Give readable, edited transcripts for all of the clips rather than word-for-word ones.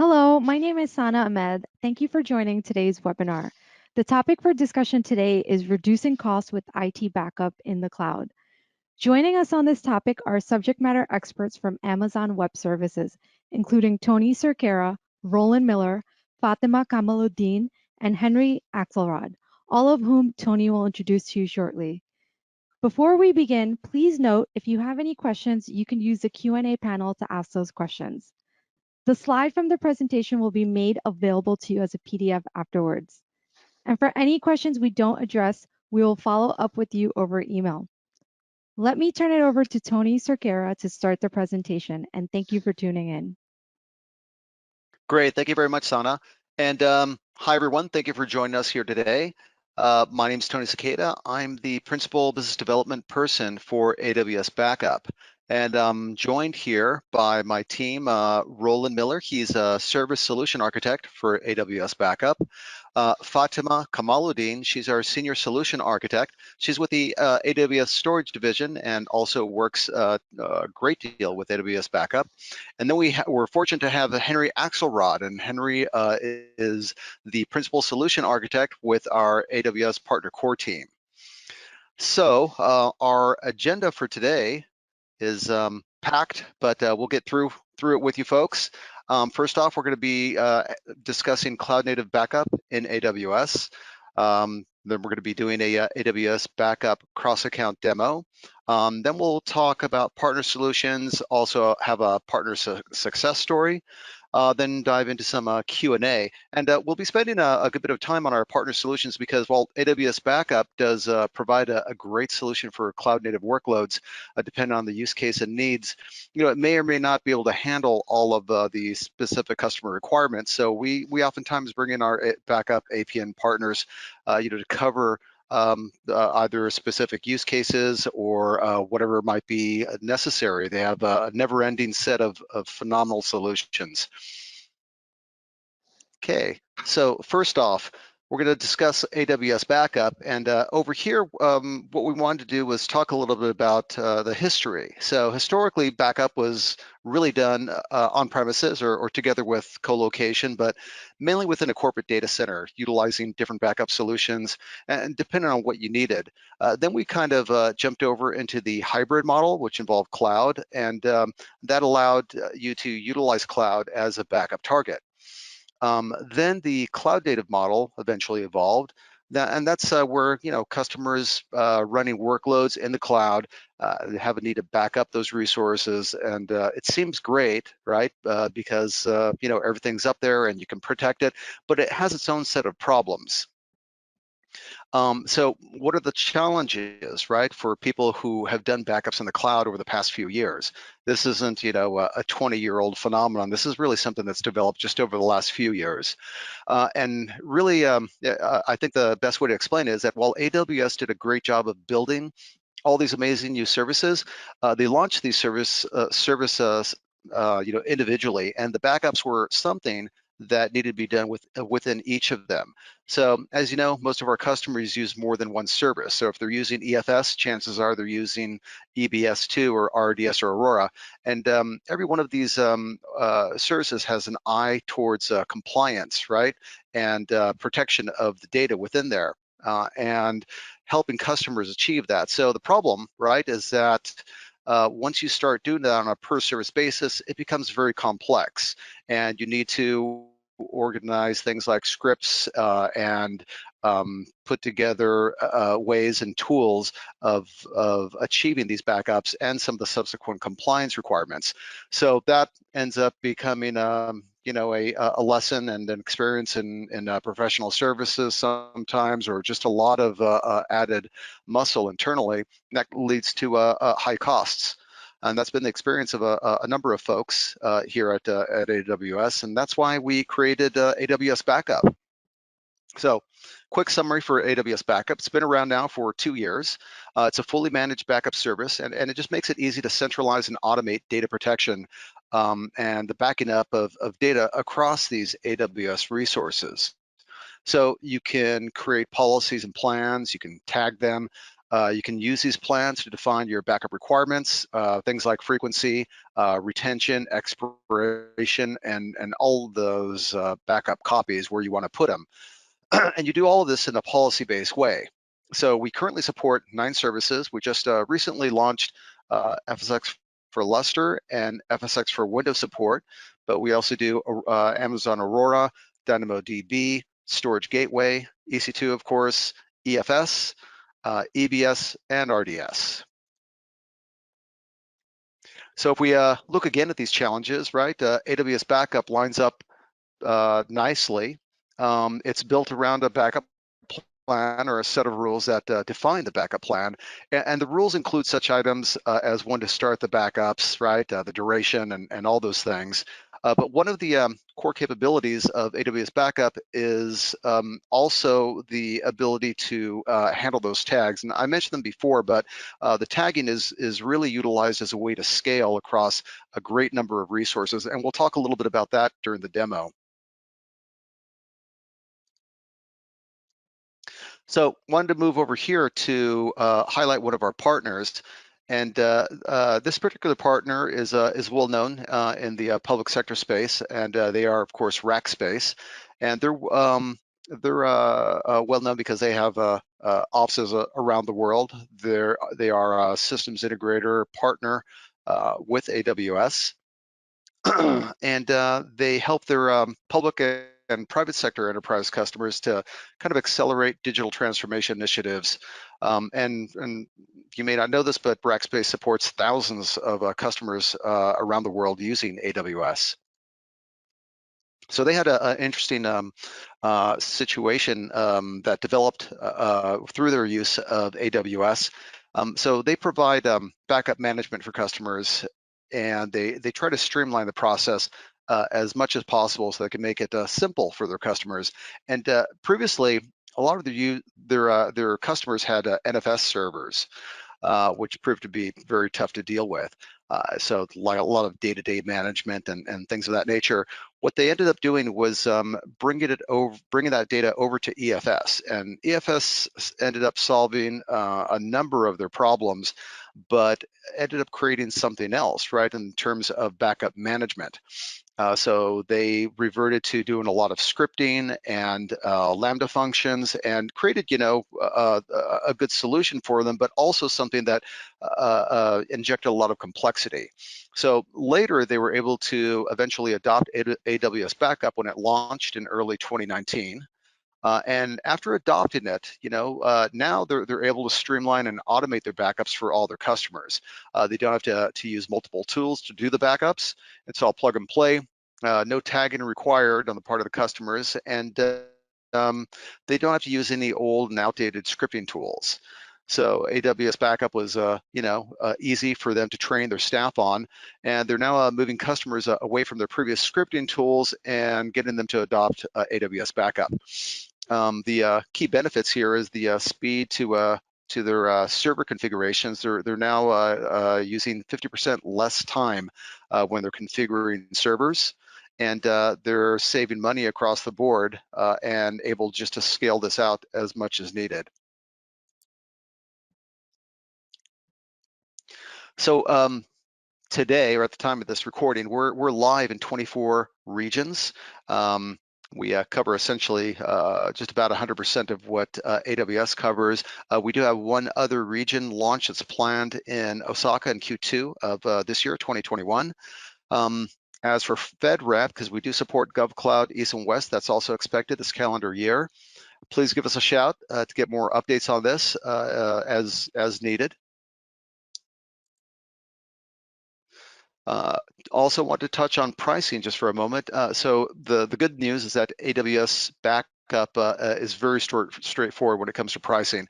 Hello, my name is Sana Ahmed. Thank you for joining today's webinar. The topic for discussion today is reducing costs with IT backup in the cloud. Joining us on this topic are subject matter experts from Amazon Web Services, including Tony Cerquera, Roland Miller, Fatima Kamaluddin, and Henry Axelrod, all of whom Tony will introduce to you shortly. Before we begin, please note if you have any questions, you can use the Q&A panel to ask those questions. The slide from the presentation will be made available to you as a PDF afterwards. And for any questions we don't address, we will follow up with you over email. Let me turn it over to Tony Cerquera to start the presentation, and thank you for tuning in. Great, thank you very much, Sana. And hi, everyone. Thank you for joining us here today. My name is Tony Cerquera. I'm the Principal Business Development Person for AWS Backup. And I'm joined here by my team, Roland Miller. He's a Service Solution Architect for AWS Backup. Fatima Kamaluddin, she's our Senior Solution Architect. She's with the AWS Storage Division and also works a great deal with AWS Backup. And then we're fortunate to have Henry Axelrod, and Henry is the Principal Solution Architect with our AWS Partner Core team. So our agenda for today is packed, but we'll get through it with you folks. First off, we're going to be discussing cloud native backup in AWS. Then we're going to be doing a AWS backup cross-account demo. Then we'll talk about partner solutions, also have a partner success story. Then dive into some Q&A. And we'll be spending a good bit of time on our partner solutions because while AWS Backup does provide a great solution for cloud native workloads, depending on the use case and needs, it may or may not be able to handle all of the specific customer requirements. So we oftentimes bring in our backup APN partners, to cover either specific use cases or whatever might be necessary. They have a never-ending set of phenomenal solutions. Okay, so first off, we're going to discuss AWS Backup, and over here, what we wanted to do was talk a little bit about the history. So historically, backup was really done on premises or together with co-location, but mainly within a corporate data center, utilizing different backup solutions and depending on what you needed. Then we kind of jumped over into the hybrid model, which involved cloud, and that allowed you to utilize cloud as a backup target. Then the cloud native model eventually evolved, and that's where customers running workloads in the cloud have a need to back up those resources, and it seems great, right? Because everything's up there and you can protect it, but it has its own set of problems. So what are the challenges, right, for people who have done backups in the cloud over the past few years? This isn't, a 20-year-old phenomenon. This is really something that's developed just over the last few years. And really, I think the best way to explain it is that while AWS did a great job of building all these amazing new services, they launched these services, individually, and the backups were something that needed to be done within each of them. So as you know, most of our customers use more than one service. So if they're using EFS, chances are they're using EBS2 or RDS or Aurora. And every one of these services has an eye towards compliance, right? And protection of the data within there. And helping customers achieve that. So the problem, right, is that once you start doing that on a per service basis, it becomes very complex, and you need to organize things like scripts and put together ways and tools of achieving these backups and some of the subsequent compliance requirements. So that ends up becoming a lesson and an experience in professional services sometimes, or just a lot of added muscle internally that leads to high costs. And that's been the experience of a number of folks here at AWS, and that's why we created AWS Backup. So, quick summary for AWS Backup. It's been around now for 2 years. It's a fully managed backup service, and it just makes it easy to centralize and automate data protection and the backing up of data across these AWS resources. So you can create policies and plans, you can tag them, You can use these plans to define your backup requirements, things like frequency, retention, expiration, and all those backup copies where you want to put them. And you do all of this in a policy-based way. So we currently support 9 services. We just recently launched FSX for Lustre and FSX for Windows support, but we also do Amazon Aurora, DynamoDB, Storage Gateway, EC2, of course, EFS, EBS, and RDS. So if we look again at these challenges, right, AWS Backup lines up nicely. It's built around a backup plan or a set of rules that define the backup plan. And the rules include such items as when to start the backups, right? The duration and all those things. But one of the core capabilities of AWS Backup is also the ability to handle those tags. And I mentioned them before, but the tagging is really utilized as a way to scale across a great number of resources. And we'll talk a little bit about that during the demo. So wanted to move over here to highlight one of our partners. And this particular partner is well known in the public sector space, and they are, of course, Rackspace. And they're well known because they have offices around the world. They are a systems integrator partner with AWS. And they help their public and private sector enterprise customers to kind of accelerate digital transformation initiatives. And you may not know this, but Rackspace supports thousands of customers around the world using AWS. So they had an interesting situation that developed through their use of AWS. So they provide backup management for customers, and they try to streamline the process as much as possible so they can make it simple for their customers. And previously, a lot of their customers had NFS servers, which proved to be very tough to deal with. So like a lot of day-to-day management and things of that nature. What they ended up doing was bringing that data over to EFS, and EFS ended up solving a number of their problems, but ended up creating something else, right, in terms of backup management. So they reverted to doing a lot of scripting and Lambda functions, and created, a good solution for them, but also something that injected a lot of complexity. So later, they were able to eventually adopt AWS Backup when it launched in early 2019. And after adopting it, now they're able to streamline and automate their backups for all their customers. They don't have to use multiple tools to do the backups. It's all plug and play. No tagging required on the part of the customers, and they don't have to use any old and outdated scripting tools. So AWS Backup was, easy for them to train their staff on, and they're now moving customers away from their previous scripting tools and getting them to adopt AWS Backup. The key benefits here is the speed to their server configurations. They're now using 50% less time when they're configuring servers, and they're saving money across the board and able just to scale this out as much as needed. So today, or at the time of this recording, we're live in 24 regions. We cover essentially just about 100% of what AWS covers. We do have one other region launch that's planned in Osaka in Q2 of this year, 2021. As for FedRAMP, because we do support GovCloud East and West, that's also expected this calendar year. Please give us a shout to get more updates on this as needed. Also want to touch on pricing just for a moment. So the good news is that AWS Backup is very straightforward when it comes to pricing.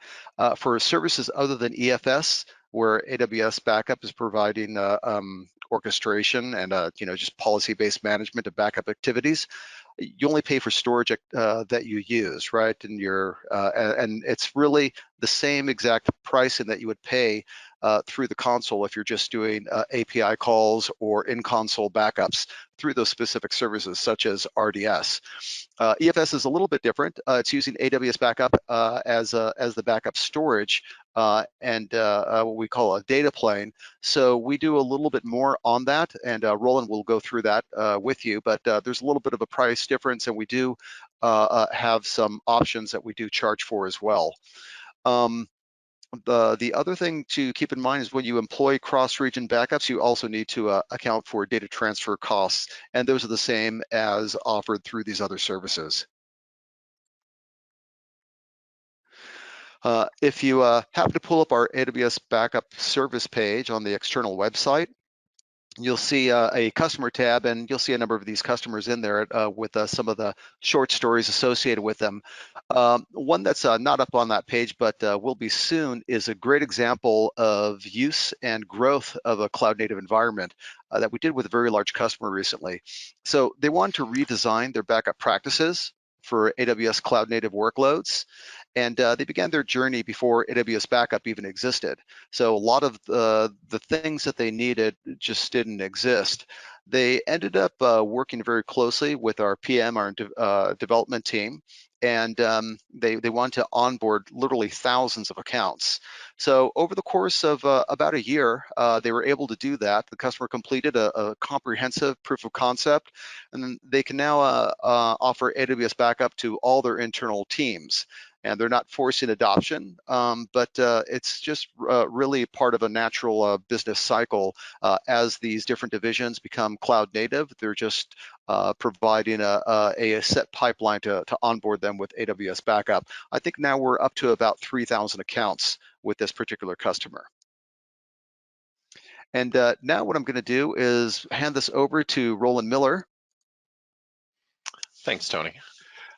For services other than EFS, where AWS Backup is providing orchestration and just policy-based management of backup activities, you only pay for storage that you use, right? And and it's really the same exact pricing that you would pay through the console if you're just doing API calls or in-console backups through those specific services, such as RDS. EFS is a little bit different. It's using AWS Backup as the backup storage, and what we call a data plane. So we do a little bit more on that, and Roland will go through that with you, but there's a little bit of a price difference, and we do have some options that we do charge for as well. Um, the other thing to keep in mind is when you employ cross-region backups, you also need to account for data transfer costs, and those are the same as offered through these other services. If you happen to pull up our AWS backup service page on the external website, you'll see a customer tab, and you'll see a number of these customers in there with some of the short stories associated with them. One that's not up on that page, but will be soon, is a great example of use and growth of a cloud native environment that we did with a very large customer recently. So they wanted to redesign their backup practices for AWS cloud native workloads. And they began their journey before AWS Backup even existed. So a lot of the things that they needed just didn't exist. They ended up working very closely with our PM, our development team, and they wanted to onboard literally thousands of accounts. So over the course of about a year, they were able to do that. The customer completed a comprehensive proof of concept, and then they can now offer AWS Backup to all their internal teams. And they're not forcing adoption, but it's just really part of a natural business cycle. As these different divisions become cloud native, they're just providing a set pipeline to onboard them with AWS Backup. I think now we're up to about 3,000 accounts with this particular customer. And now what I'm going to do is hand this over to Roland Miller. Thanks, Tony.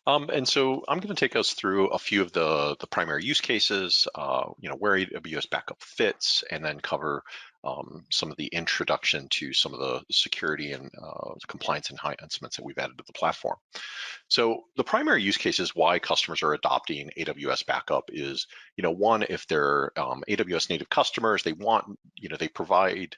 And so I'm going to take us through a few of the primary use cases, where AWS Backup fits, and then cover some of the introduction to some of the security and compliance enhancements that we've added to the platform. So the primary use cases why customers are adopting AWS Backup is, one, if they're AWS native customers, they provide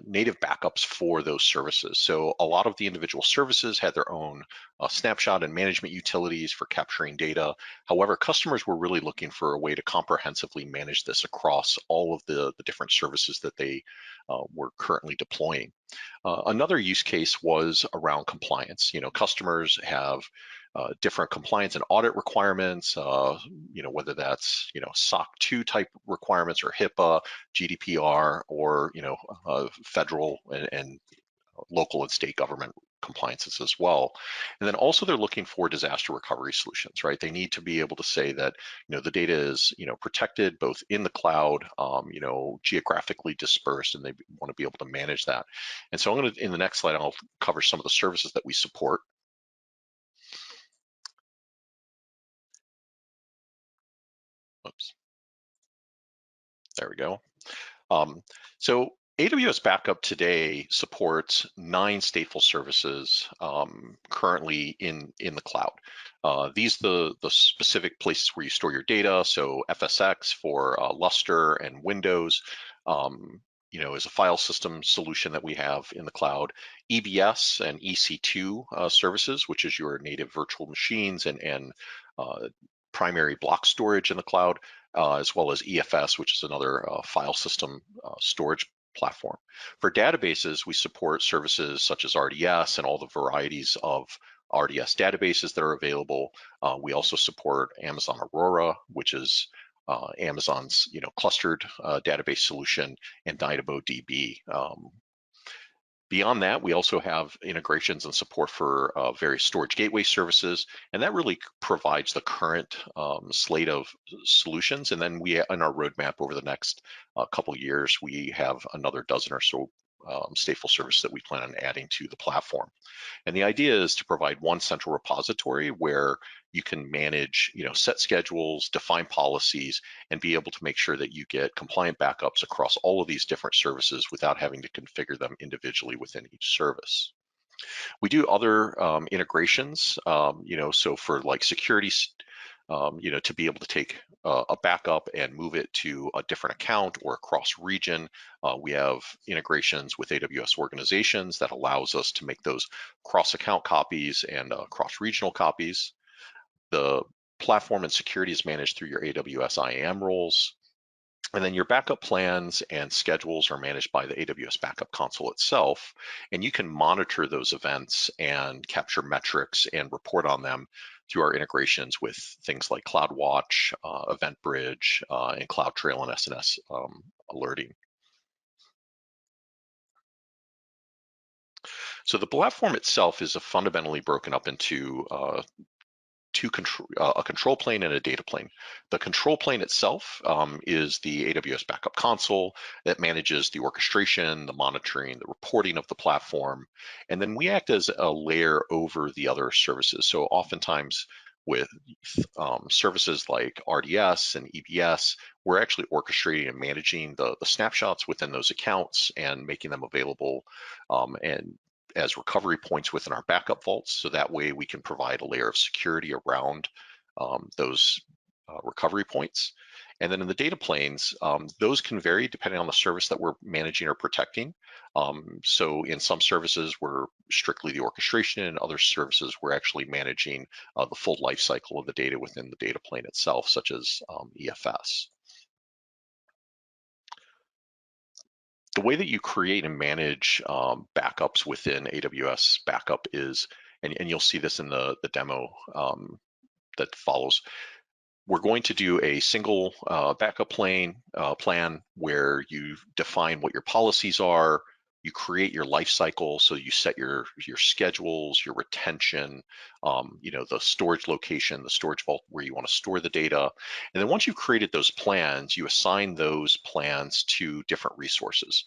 native backups for those services. So a lot of the individual services had their own snapshot and management utilities for capturing data. However, customers were really looking for a way to comprehensively manage this across all of the different services that they were currently deploying. Another use case was around compliance. Customers have different compliance and audit requirements, whether that's, SOC 2 type requirements or HIPAA, GDPR, or, federal and local and state government compliances as well. And then also they're looking for disaster recovery solutions, right? They need to be able to say that, the data is, protected both in the cloud, geographically dispersed, and they want to be able to manage that. And so in the next slide, I'll cover some of the services that we support. Oops. There we go. So AWS Backup today supports 9 stateful services currently in the cloud. These are the specific places where you store your data. So FSX for Lustre and Windows, is a file system solution that we have in the cloud. EBS and EC2 services, which is your native virtual machines and primary block storage in the cloud. As well as EFS, which is another file system storage platform. For databases, we support services such as RDS and all the varieties of RDS databases that are available. We also support Amazon Aurora, which is Amazon's clustered database solution, and DynamoDB. Beyond that, we also have integrations and support for various storage gateway services, and that really provides the current slate of solutions. And then in our roadmap over the next couple of years, we have another dozen or so stateful services that we plan on adding to the platform. And the idea is to provide one central repository where you can manage, set schedules, define policies, and be able to make sure that you get compliant backups across all of these different services without having to configure them individually within each service. We do other integrations, so for like security, to be able to take a backup and move it to a different account or across region. We have integrations with AWS organizations that allows us to make those cross-account copies and cross-regional copies. The platform and security is managed through your AWS IAM roles. And then your backup plans and schedules are managed by the AWS Backup Console itself, and you can monitor those events and capture metrics and report on them through our integrations with things like CloudWatch, EventBridge, and CloudTrail and SNS alerting. So the platform itself is fundamentally broken up into a control plane and a data plane. The control plane itself is the AWS Backup Console that manages the orchestration, the monitoring, the reporting of the platform, and then we act as a layer over the other services. So oftentimes with services like RDS and EBS, we're actually orchestrating and managing the snapshots within those accounts and making them available and as recovery points within our backup vaults. So that way we can provide a layer of security around those recovery points. And then in the data planes, those can vary depending on the service that we're managing or protecting. So in some services, we're strictly the orchestration. In other services, we're actually managing the full life cycle of the data within the data plane itself, such as EFS. The way that you create and manage backups within AWS Backup is, and you'll see this in the demo that follows, we're going to do a single backup plan where you define what your policies are, you create your life cycle, so you set your schedules, your retention, the storage location, the storage vault where you want to store the data. And then once you've created those plans, you assign those plans to different resources.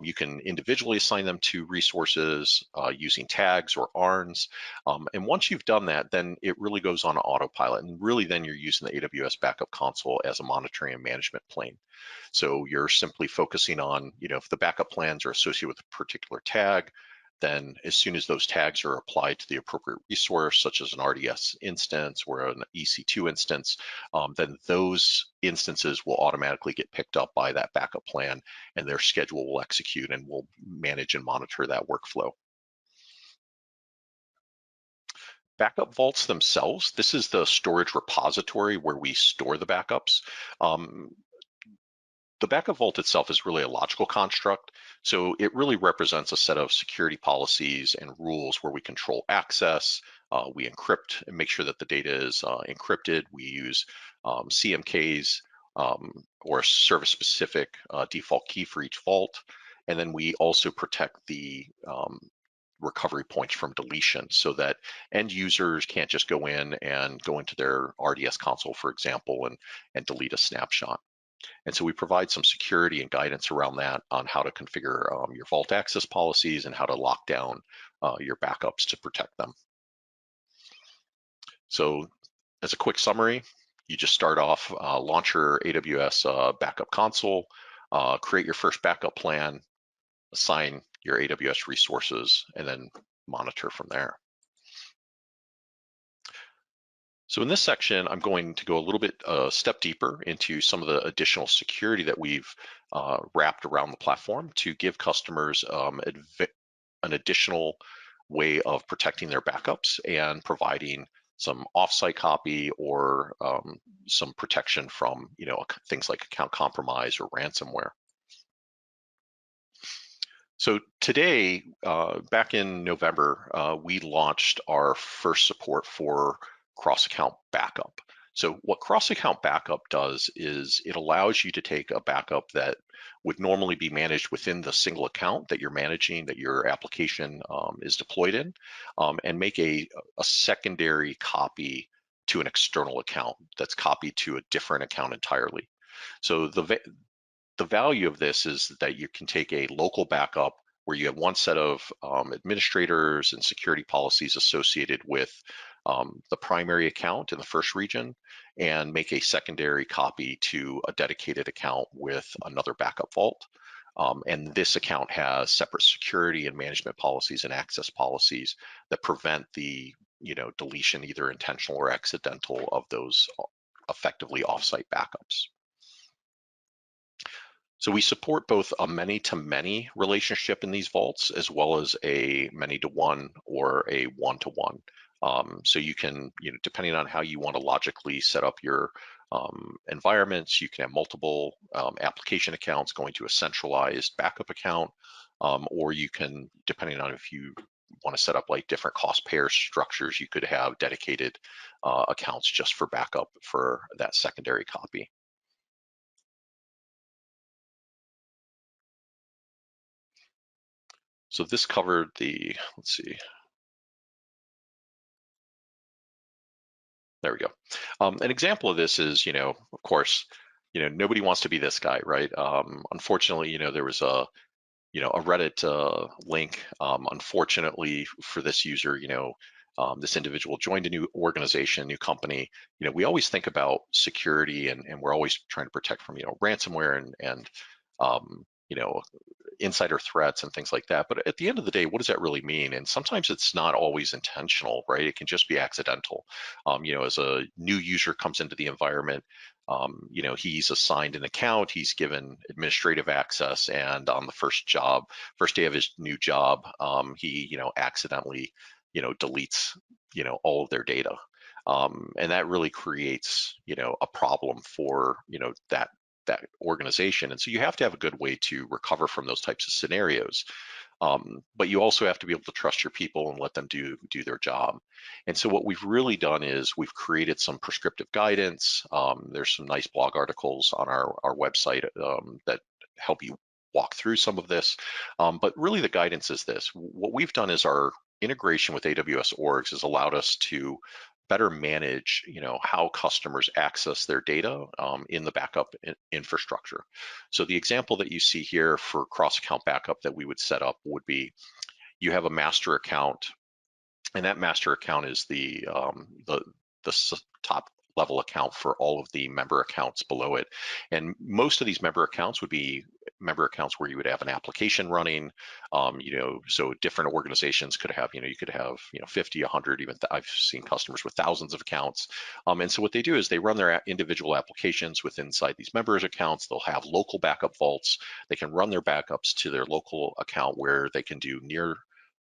You can individually assign them to resources using tags or ARNs. And once you've done that, then it really goes on autopilot. And really then you're using the AWS Backup Console as a monitoring and management plane. So you're simply focusing on, if the backup plans are associated with a particular tag, then as soon as those tags are applied to the appropriate resource, such as an RDS instance or an EC2 instance, then those instances will automatically get picked up by that backup plan and their schedule will execute and we'll manage and monitor that workflow. Backup vaults themselves, this is the storage repository where we store the backups. The backup vault itself is really a logical construct. So it really represents a set of security policies and rules where we control access, we encrypt and make sure that the data is encrypted. We use CMKs or service-specific default key for each vault. And then we also protect the recovery points from deletion so that end users can't just go in and go into their RDS console, for example, and delete a snapshot. And so we provide some security and guidance around that on how to configure your vault access policies and how to lock down your backups to protect them. So as a quick summary, you just start off, launch your AWS Backup Console, create your first backup plan, assign your AWS resources, and then monitor from there. So in this section, I'm going to go a little bit step deeper into some of the additional security that we've wrapped around the platform to give customers an additional way of protecting their backups and providing some offsite copy or some protection from things like account compromise or ransomware. So today, back in November, we launched our first support for cross-account backup. So what cross-account backup does is it allows you to take a backup that would normally be managed within the single account that you're managing, that your application is deployed in, and make a secondary copy to an external account that's copied to a different account entirely. So the value of this is that you can take a local backup where you have one set of administrators and security policies associated with the primary account in the first region and make a secondary copy to a dedicated account with another backup vault. And this account has separate security and management policies and access policies that prevent the deletion, either intentional or accidental, of those effectively offsite backups. So we support both a many-to-many relationship in these vaults as well as a many-to-one or a one-to-one. So you can, depending on how you want to logically set up your environments, you can have multiple application accounts going to a centralized backup account, or you can, depending on if you want to set up like different cost pair structures, you could have dedicated accounts just for backup for that secondary copy. So this covered the, let's see. There we go. An example of this is, of course, nobody wants to be this guy, right? Unfortunately, there was a Reddit link. Unfortunately for this user, this individual joined a new organization, new company. We always think about security, and we're always trying to protect from, ransomware and insider threats and things like that. But at the end of the day, what does that really mean? And sometimes it's not always intentional, right? It can just be accidental. As a new user comes into the environment, he's assigned an account, he's given administrative access, and on the first day of his new job, he, accidentally, deletes, all of their data. And that really creates, a problem for, that organization. And so you have to have a good way to recover from those types of scenarios. But you also have to be able to trust your people and let them do their job. And so what we've really done is we've created some prescriptive guidance. There's some nice blog articles on our website that help you walk through some of this. But really the guidance is this. What we've done is our integration with AWS orgs has allowed us to better manage, how customers access their data in the backup infrastructure. So the example that you see here for cross-account backup that we would set up would be, you have a master account, and that master account is the top level account for all of the member accounts below it. And most of these member accounts would be member accounts where you would have an application running. So different organizations could have, you could have, 50, 100, even I've seen customers with thousands of accounts. And so what they do is they run their individual applications within inside these members accounts. They'll have local backup vaults. They can run their backups to their local account where they can do near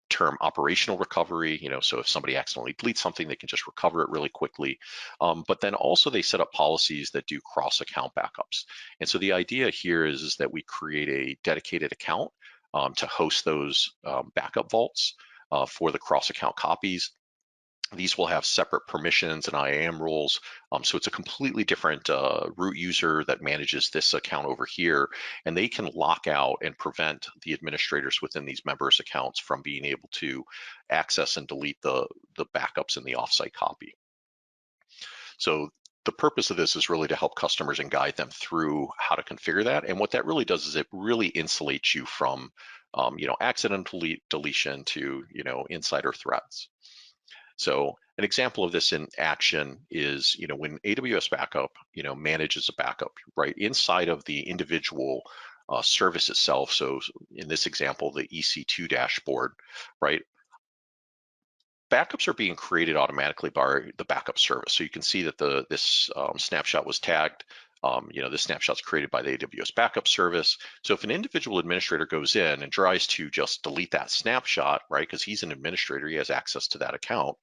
term operational recovery, so if somebody accidentally deletes something, they can just recover it really quickly. But then also they set up policies that do cross-account backups. And so the idea here is that we create a dedicated account to host those backup vaults for the cross-account copies. These will have separate permissions and IAM rules. So it's a completely different root user that manages this account over here, and they can lock out and prevent the administrators within these members' accounts from being able to access and delete the backups in the offsite copy. So the purpose of this is really to help customers and guide them through how to configure that. And what that really does is it really insulates you from accidental deletion to insider threats. So an example of this in action is, when AWS Backup, manages a backup, right, inside of the individual service itself. So in this example, the EC2 dashboard, right, backups are being created automatically by the backup service. So you can see that this snapshot was tagged. This snapshot's created by the AWS Backup service. So if an individual administrator goes in and tries to just delete that snapshot, right, because he's an administrator, he has access to that account,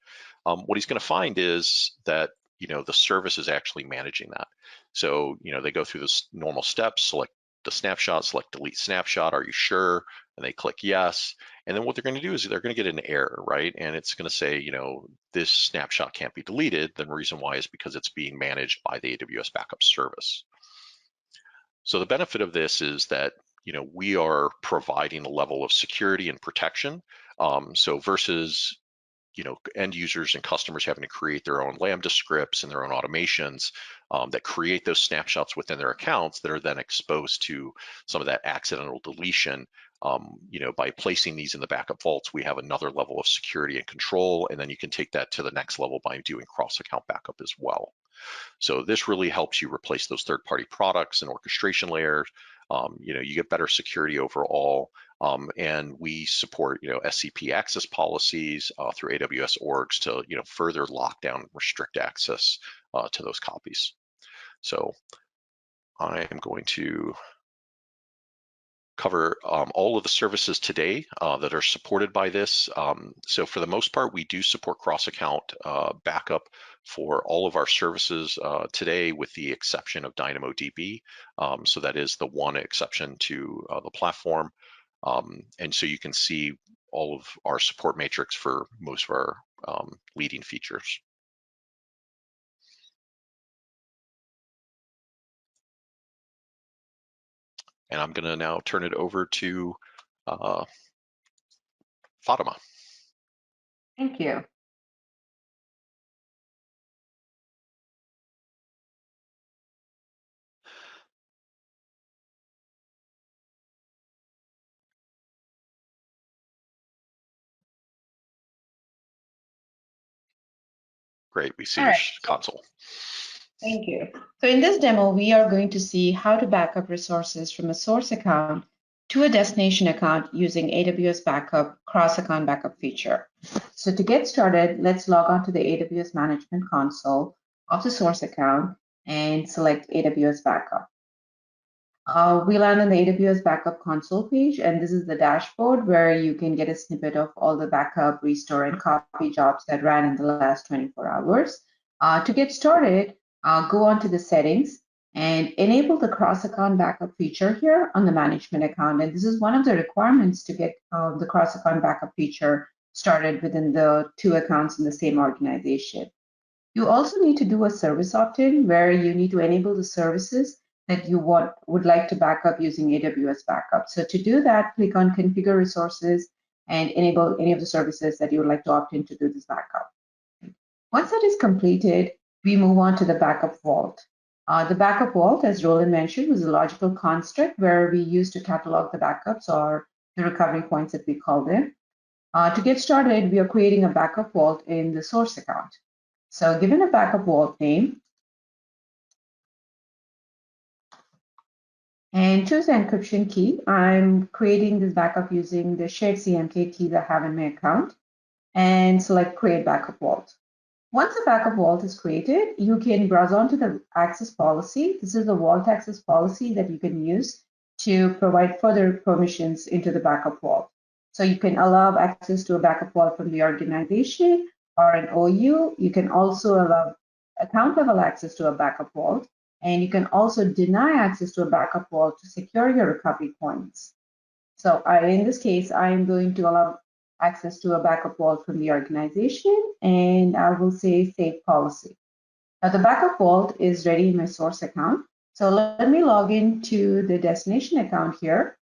what he's going to find is that the service is actually managing that. So they go through this normal steps, select the snapshot, select delete snapshot, are you sure? And they click yes. And then what they're going to do is they're going to get an error, right? And it's going to say, this snapshot can't be deleted. The reason why is because it's being managed by the AWS Backup service. So the benefit of this is that, we are providing a level of security and protection. So versus end users and customers having to create their own Lambda scripts and their own automations that create those snapshots within their accounts that are then exposed to some of that accidental deletion. By placing these in the backup vaults, we have another level of security and control, and then you can take that to the next level by doing cross-account backup as well. So this really helps you replace those third-party products and orchestration layers. You get better security overall. And we support, SCP access policies through AWS orgs to, further lock down and restrict access to those copies. So I am going to cover all of the services today that are supported by this. So for the most part, we do support cross-account backup for all of our services today, with the exception of DynamoDB. So that is the one exception to the platform. And so you can see all of our support matrix for most of our leading features. And I'm going to now turn it over to Fatima. Thank you. Great, we see All your right. console. Thank you. So in this demo, we are going to see how to back up resources from a source account to a destination account using AWS Backup cross-account backup feature. So to get started, let's log on to the AWS Management Console of the source account and select AWS Backup. We land on the AWS Backup console page, and this is the dashboard where you can get a snippet of all the backup, restore, and copy jobs that ran in the last 24 hours. To get started, go on to the settings and enable the cross-account backup feature here on the management account. And this is one of the requirements to get the cross-account backup feature started within the two accounts in the same organization. You also need to do a service opt-in where you need to enable the services that you would like to back up using AWS Backup. So to do that, click on Configure Resources and enable any of the services that you would like to opt in to do this backup. Once that is completed, we move on to the backup vault. The backup vault, as Roland mentioned, was a logical construct where we used to catalog the backups, or the recovery points that we call them. To get started, we are creating a backup vault in the source account. So given a backup vault name, and choose the encryption key. I'm creating this backup using the shared CMK key that I have in my account, and select Create Backup Vault. Once the backup vault is created, you can browse onto the access policy. This is the vault access policy that you can use to provide further permissions into the backup vault. So you can allow access to a backup vault from the organization or an OU. You can also allow account level access to a backup vault. And you can also deny access to a backup vault to secure your recovery points. So in this case, I'm going to allow access to a backup vault from the organization, and I will say save policy. Now the backup vault is ready in my source account. So let me log into the destination account here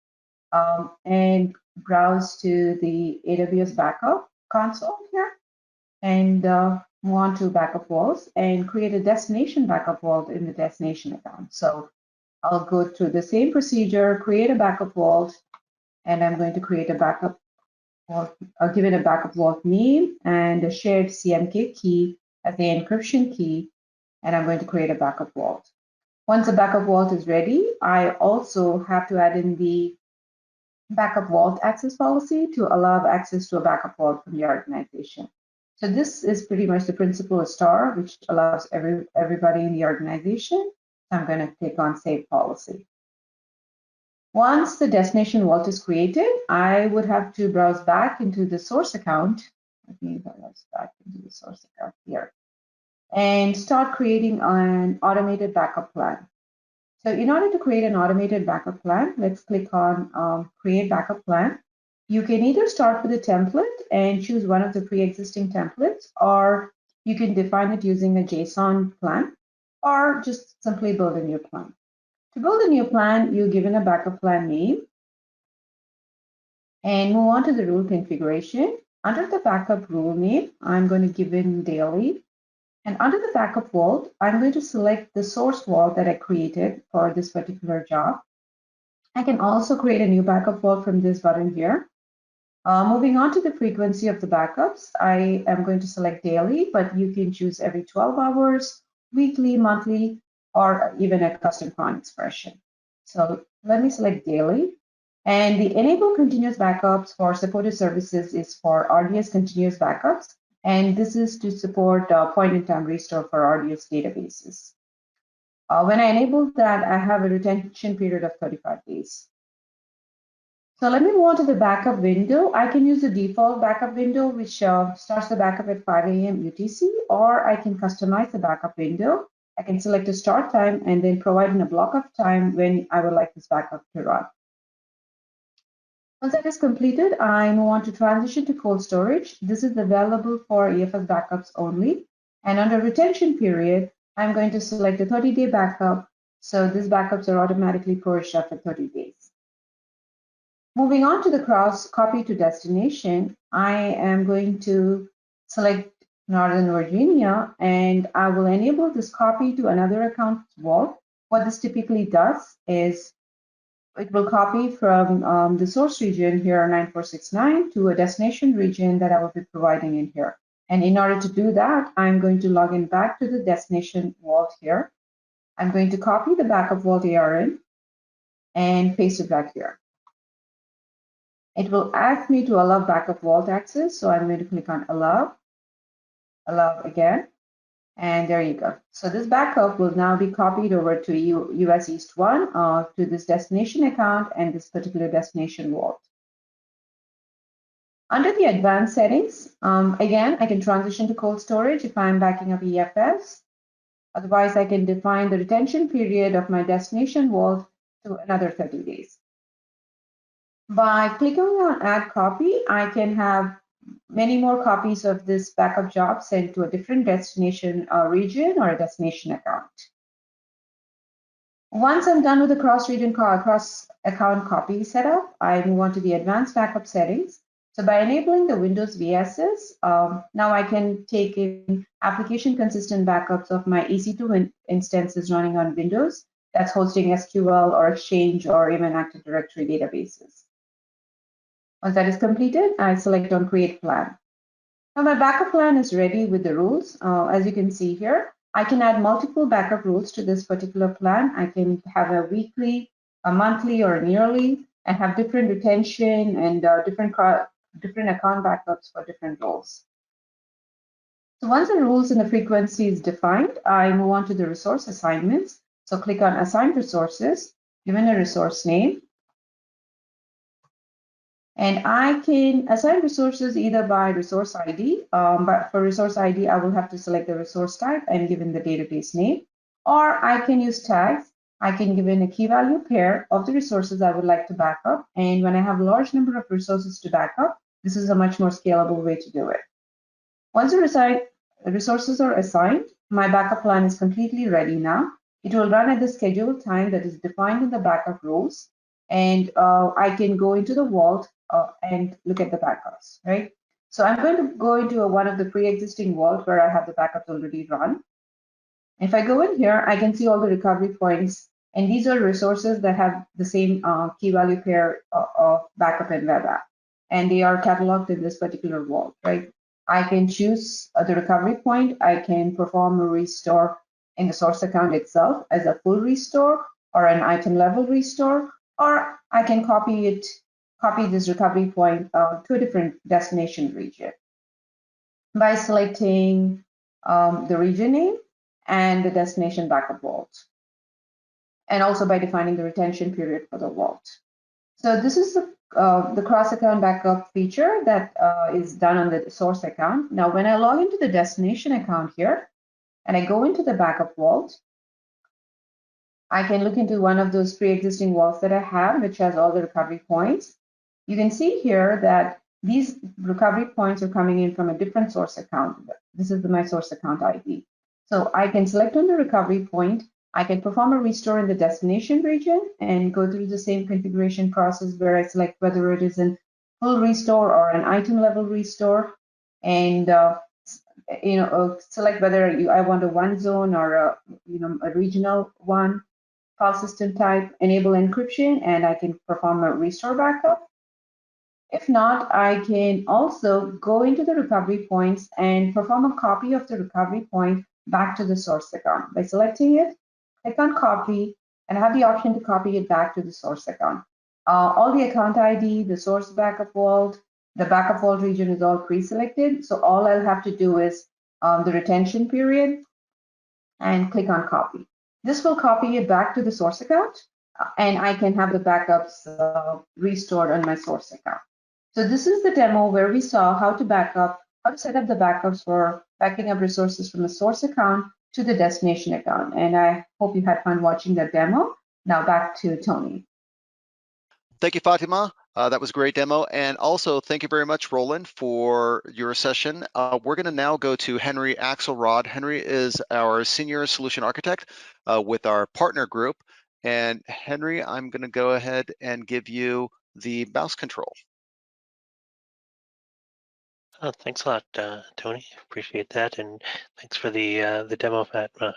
and browse to the AWS Backup console here, and move on to backup vaults and create a destination backup vault in the destination account. So I'll go through the same procedure, create a backup vault, and I'm going to create a backup vault. I'll give it a backup vault name and a shared CMK key as the encryption key, and I'm going to create a backup vault. Once the backup vault is ready, I also have to add in the backup vault access policy to allow access to a backup vault from the organization. So this is pretty much the principle of STAR, which allows everybody in the organization. So I'm going to click on Save Policy. Once the destination vault is created, I would have to browse back into the source account. Let me browse back into the source account here and start creating an automated backup plan. So in order to create an automated backup plan, let's click on Create Backup Plan. You can either start with a template and choose one of the pre-existing templates, or you can define it using a JSON plan, or just simply build a new plan. To build a new plan, you're given a backup plan name and move on to the rule configuration. Under the backup rule name, I'm going to give in daily. And under the backup vault, I'm going to select the source vault that I created for this particular job. I can also create a new backup vault from this button here. Moving on to the frequency of the backups, I am going to select daily, but you can choose every 12 hours, weekly, monthly, or even a custom font expression. So let me select daily. And the enable continuous backups for supported services is for RDS continuous backups. And this is to support point-in-time restore for RDS databases. When I enable that, I have a retention period of 35 days. So let me move on to the backup window. I can use the default backup window, which starts the backup at 5 a.m. UTC, or I can customize the backup window. I can select a start time and then provide in a block of time when I would like this backup to run. Once that is completed, I move on to transition to cold storage. This is available for EFS backups only. And under retention period, I'm going to select a 30-day backup. So these backups are automatically purged after 30 days. Moving on to the cross copy to destination, I am going to select Northern Virginia, and I will enable this copy to another account vault. What this typically does is it will copy from the source region here, 9469, to a destination region that I will be providing in here. And in order to do that, I'm going to log in back to the destination vault here. I'm going to copy the backup vault ARN and paste it back here. It will ask me to allow backup vault access, so I'm going to click on allow again, and there you go. So this backup will now be copied over to US East 1 to this destination account and this particular destination vault. Under the advanced settings, again, I can transition to cold storage if I'm backing up EFS. Otherwise, I can define the retention period of my destination vault to another 30 days. By clicking on Add Copy, I can have many more copies of this backup job sent to a different destination region or a destination account. Once I'm done with the cross-region cross-account copy setup, I move on to the advanced backup settings. So by enabling the Windows VSS, now I can take in application-consistent backups of my EC2 instances running on Windows that's hosting SQL or Exchange or even Active Directory databases. Once that is completed, I select on Create Plan. Now my backup plan is ready with the rules. As you can see here, I can add multiple backup rules to this particular plan. I can have a weekly, a monthly, or an yearly, and have different retention and different account backups for different roles. So once the rules and the frequency is defined, I move on to the resource assignments. So click on Assign Resources, given a resource name. And I can assign resources either by resource ID, but for resource ID, I will have to select the resource type and given the database name, or I can use tags. I can give in a key value pair of the resources I would like to back up. And when I have a large number of resources to back up, this is a much more scalable way to do it. Once the resources are assigned, my backup plan is completely ready now. It will run at the scheduled time that is defined in the backup rules. And I can go into the vault and look at the backups, right? So I'm going to go into one of the pre-existing vault where I have the backups already run. If I go in here, I can see all the recovery points, and these are resources that have the same key value pair of backup and web app, and they are cataloged in this particular vault, right? I can choose the recovery point. I can perform a restore in the source account itself as a full restore or an item level restore, or I can copy this recovery point to a different destination region by selecting the region name and the destination backup vault, and also by defining the retention period for the vault. So this is the cross-account backup feature that is done on the source account. Now, when I log into the destination account here, and I go into the backup vault, I can look into one of those pre-existing vaults that I have, which has all the recovery points. You can see here that these recovery points are coming in from a different source account. This is my source account ID. So I can select on the recovery point. I can perform a restore in the destination region and go through the same configuration process where I select whether it is a full restore or an item level restore, and select whether I want a one zone or a regional one. File system type, enable encryption, and I can perform a restore backup. If not, I can also go into the recovery points and perform a copy of the recovery point back to the source account. By selecting it, click on copy, and I have the option to copy it back to the source account. All the account ID, the source backup vault, the backup vault region is all pre-selected. So all I'll have to do is the retention period and click on copy. This will copy it back to the source account. and I can have the backups restored on my source account. So this is the demo where we saw how to set up the backups for backing up resources from the source account to the destination account. And I hope you had fun watching that demo. Now back to Tony. Thank you, Fatima. That was a great demo. And also, thank you very much, Roland, for your session. We're going to now go to Henry Axelrod. Henry is our Senior Solution Architect with our partner group. And Henry, I'm going to go ahead and give you the mouse control. Thanks a lot, Tony. Appreciate that, and thanks for the demo, Fatma.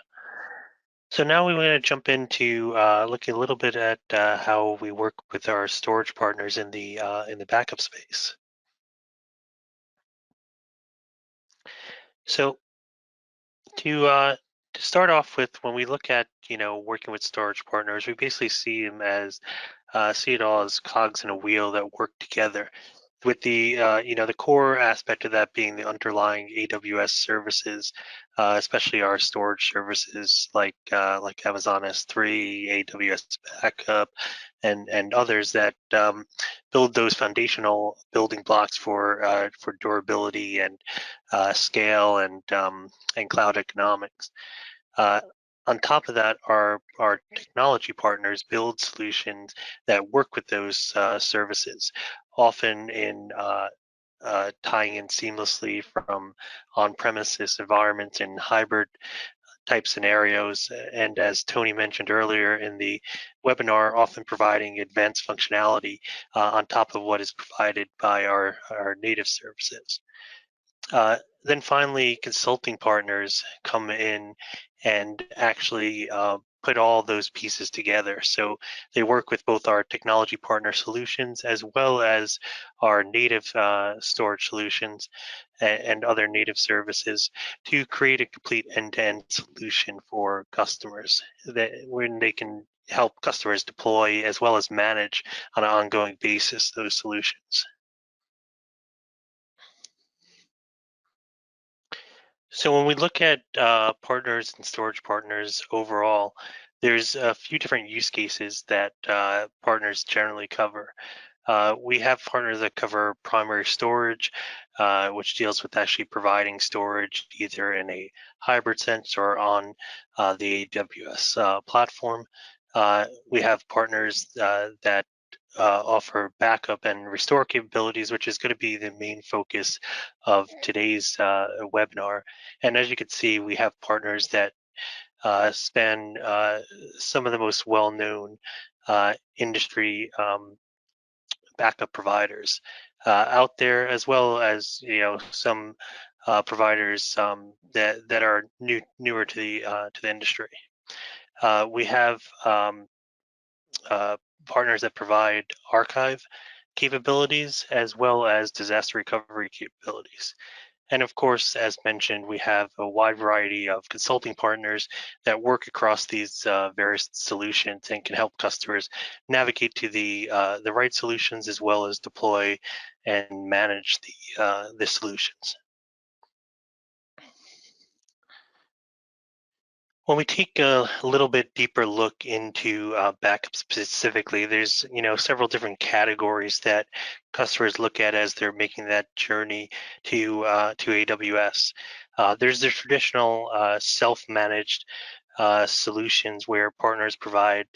So now we're going to jump into looking a little bit at how we work with our storage partners in the backup space. So to start off with, when we look at working with storage partners, we basically see them as see it all as cogs in a wheel that work together, with the the core aspect of that being the underlying AWS services, especially our storage services like Amazon S3, AWS Backup, and others that build those foundational building blocks for durability and scale and cloud economics. On top of that, our technology partners build solutions that work with those services, often in tying in seamlessly from on-premises environments and hybrid type scenarios. And as Tony mentioned earlier in the webinar, often providing advanced functionality on top of what is provided by our native services. Then finally, consulting partners come in and actually put all those pieces together. So they work with both our technology partner solutions as well as our native storage solutions and other native services to create a complete end-to-end solution for customers that when they can help customers deploy as well as manage on an ongoing basis those solutions. So when we look at partners and storage partners overall, there's a few different use cases that partners generally cover. We have partners that cover primary storage, which deals with actually providing storage either in a hybrid sense or on the AWS platform. We have partners that offer backup and restore capabilities, which is going to be the main focus of today's webinar. And as you can see, we have partners that span some of the most well-known industry backup providers out there, as well as some providers that are newer to the industry. We have partners that provide archive capabilities as well as disaster recovery capabilities. And of course, as mentioned, we have a wide variety of consulting partners that work across these various solutions and can help customers navigate to the right solutions as well as deploy and manage the solutions. When we take a little bit deeper look into backup specifically, there's several different categories that customers look at as they're making that journey to AWS. There's the traditional self-managed solutions where partners provide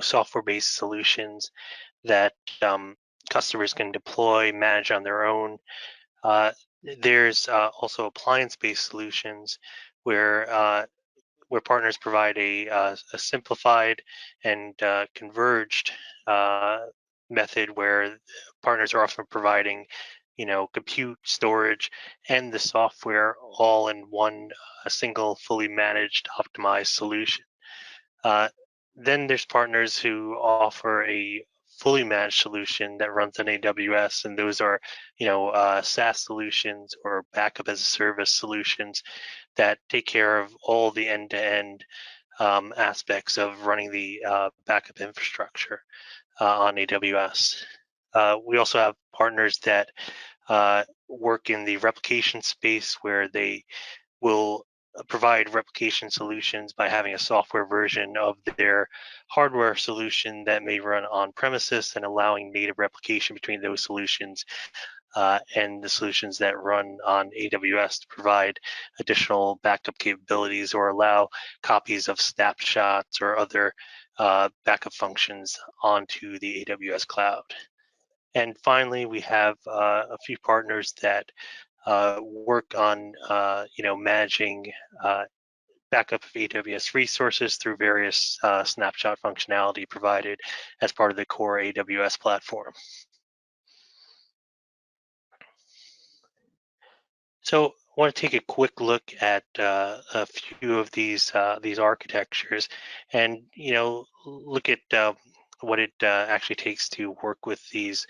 software-based solutions that customers can deploy, manage on their own. There's also appliance-based solutions where partners provide a simplified and converged method where partners are often providing, compute, storage, and the software all in one single, fully managed, optimized solution. Then there's partners who offer a fully managed solution that runs on AWS, and those are, SaaS solutions or backup as a service solutions that take care of all the end-to-end aspects of running the backup infrastructure on AWS. We also have partners that work in the replication space where they will provide replication solutions by having a software version of their hardware solution that may run on premises and allowing native replication between those solutions and the solutions that run on AWS to provide additional backup capabilities or allow copies of snapshots or other backup functions onto the AWS cloud. And finally, we have a few partners that work on managing backup of AWS resources through various snapshot functionality provided as part of the core AWS platform. So I want to take a quick look at a few of these architectures, and look at what it actually takes to work with these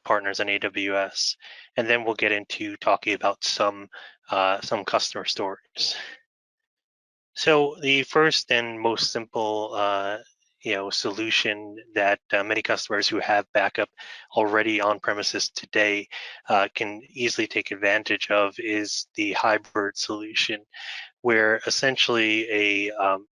partners on AWS, and then we'll get into talking about some customer stories. So the first and most simple solution that many customers who have backup already on premises today can easily take advantage of is the hybrid solution, where essentially a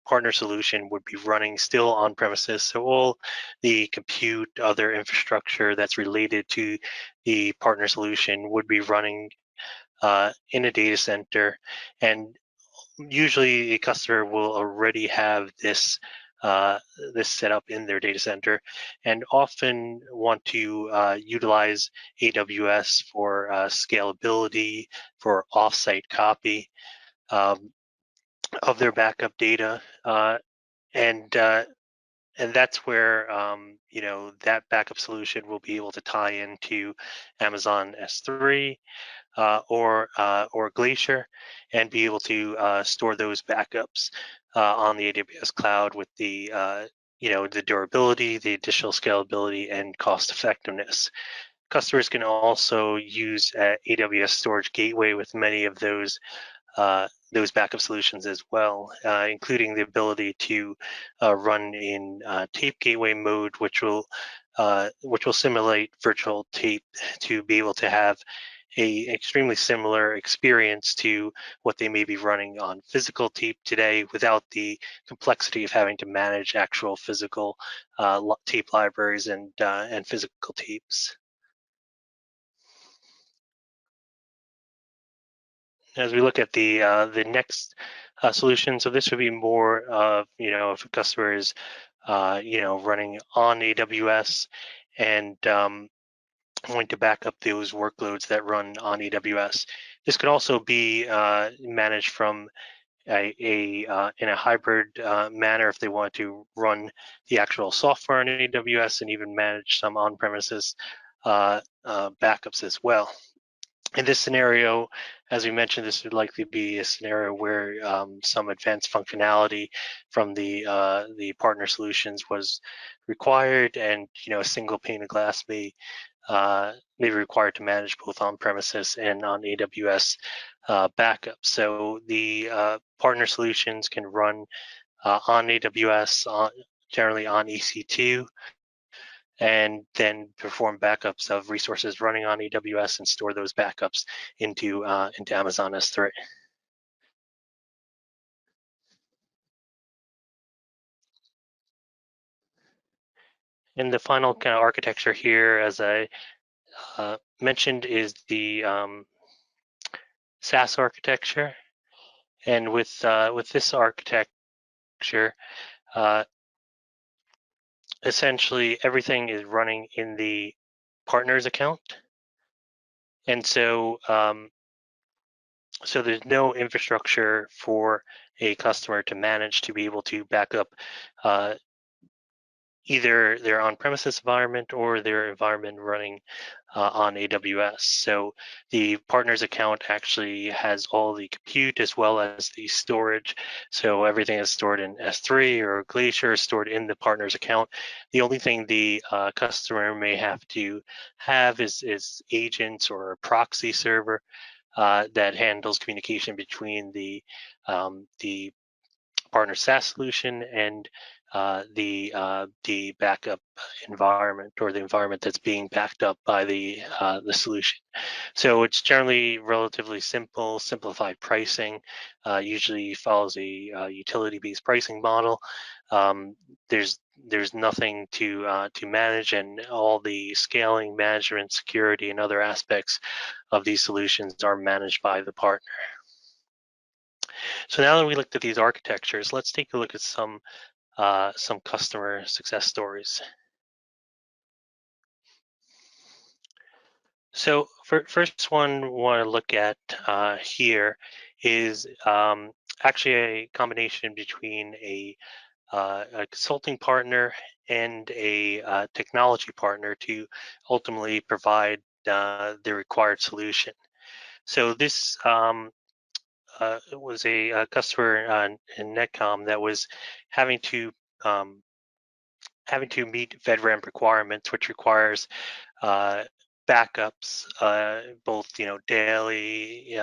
partner solution would be running still on premises. So all the compute, other infrastructure that's related to the partner solution would be running in a data center, and usually a customer will already have this set up in their data center and often want to utilize AWS for scalability, for offsite copy of their backup data, and that's where that backup solution will be able to tie into Amazon S3 or Glacier, and be able to store those backups on the AWS cloud with the the durability, the additional scalability, and cost effectiveness. Customers can also use AWS Storage Gateway with many of those backup solutions as well, including the ability to run in tape gateway mode, which will simulate virtual tape to be able to have a extremely similar experience to what they may be running on physical tape today, without the complexity of having to manage actual physical tape libraries and physical tapes. As we look at the next solution, so this would be more of if a customer is running on AWS and going to back up those workloads that run on AWS. This could also be managed from in a hybrid manner if they want to run the actual software on AWS and even manage some on-premises backups as well. In this scenario, as we mentioned, this would likely be a scenario where some advanced functionality from the partner solutions was required, and a single pane of glass may be required to manage both on premises and on AWS backup. So the partner solutions can run on AWS, generally on EC2, and then perform backups of resources running on AWS and store those backups into Amazon S3. And the final kind of architecture here, as I mentioned, is the Sas architecture. And with this architecture, essentially everything is running in the partner's account, and so so there's no infrastructure for a customer to manage to be able to back up either their on-premises environment or their environment running on AWS. So the partner's account actually has all the compute as well as the storage. So everything is stored in S3 or Glacier is stored in the partner's account. The only thing the customer may have to have is agents or a proxy server that handles communication between the partner SaaS solution and the backup environment, or the environment that's being backed up by the solution. So it's generally relatively simple, simplified pricing. Usually follows a utility-based pricing model. There's nothing to manage, and all the scaling, management, security, and other aspects of these solutions are managed by the partner. So now that we looked at these architectures, let's take a look at some customer success stories. So first one we want to look at here is actually a combination between a consulting partner and a technology partner to ultimately provide the required solution. So this was a customer in Netcom that was having to meet FedRAMP requirements, which requires backups, both daily,